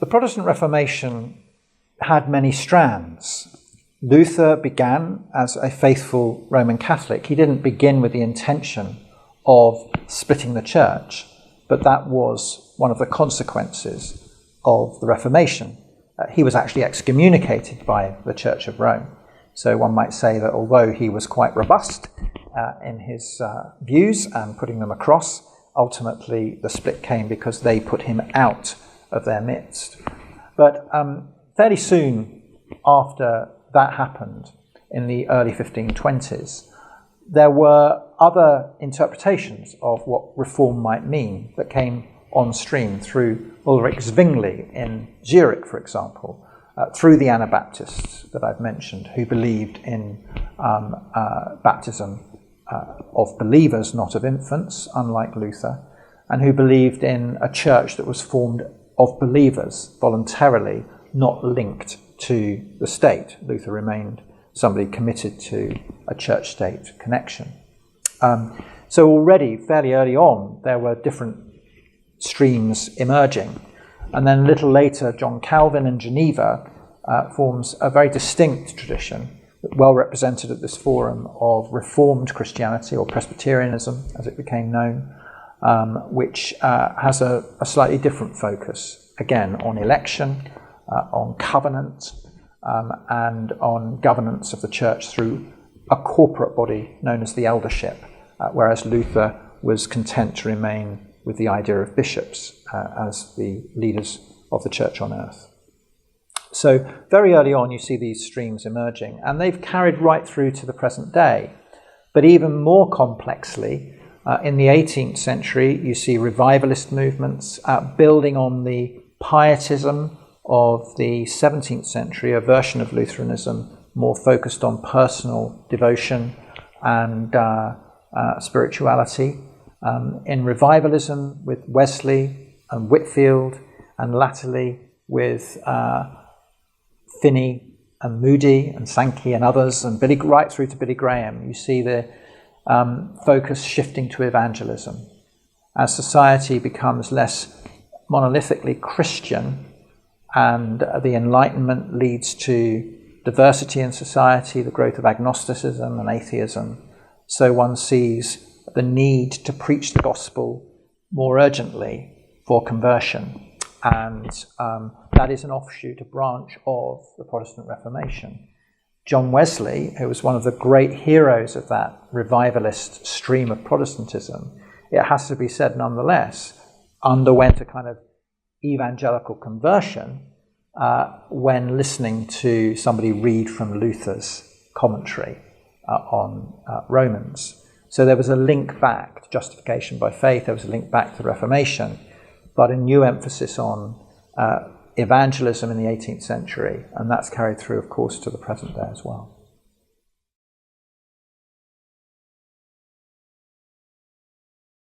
The Protestant Reformation had many strands. Luther began as a faithful Roman Catholic. He didn't begin with the intention of splitting the church, but that was one of the consequences of the Reformation. He was actually excommunicated by the Church of Rome. So one might say that although he was quite robust in his views and putting them across, ultimately the split came because they put him out of their midst. But fairly soon after that happened, in the early 1520s, there were other interpretations of what reform might mean that came on stream through Ulrich Zwingli in Zurich, for example, through the Anabaptists that I've mentioned, who believed in baptism of believers, not of infants, unlike Luther, and who believed in a church that was formed of believers voluntarily, not linked to the state. Luther remained somebody committed to a church-state connection. So already, fairly early on, there were different streams emerging. And then a little later, John Calvin in Geneva forms a very distinct tradition, well represented at this forum, of Reformed Christianity, or Presbyterianism, as it became known, which has a slightly different focus, again, on election, on covenant, and on governance of the church through a corporate body known as the eldership, whereas Luther was content to remain with the idea of bishops as the leaders of the church on earth. So very early on you see these streams emerging, and they've carried right through to the present day. But even more complexly, in the 18th century you see revivalist movements building on the pietism of the 17th century, a version of Lutheranism more focused on personal devotion and spirituality. In revivalism with Wesley and Whitfield, and latterly with Finney and Moody and Sankey and others, and right through to Billy Graham, you see the focus shifting to evangelism. As society becomes less monolithically Christian, and the Enlightenment leads to diversity in society, the growth of agnosticism and atheism, so one sees the need to preach the gospel more urgently for conversion. And that is an offshoot, a branch of the Protestant Reformation. John Wesley, who was one of the great heroes of that revivalist stream of Protestantism, it has to be said nonetheless, underwent a kind of evangelical conversion when listening to somebody read from Luther's commentary on Romans. So there was a link back to justification by faith, there was a link back to the Reformation, but a new emphasis on evangelism in the 18th century, and that's carried through, of course, to the present day as well.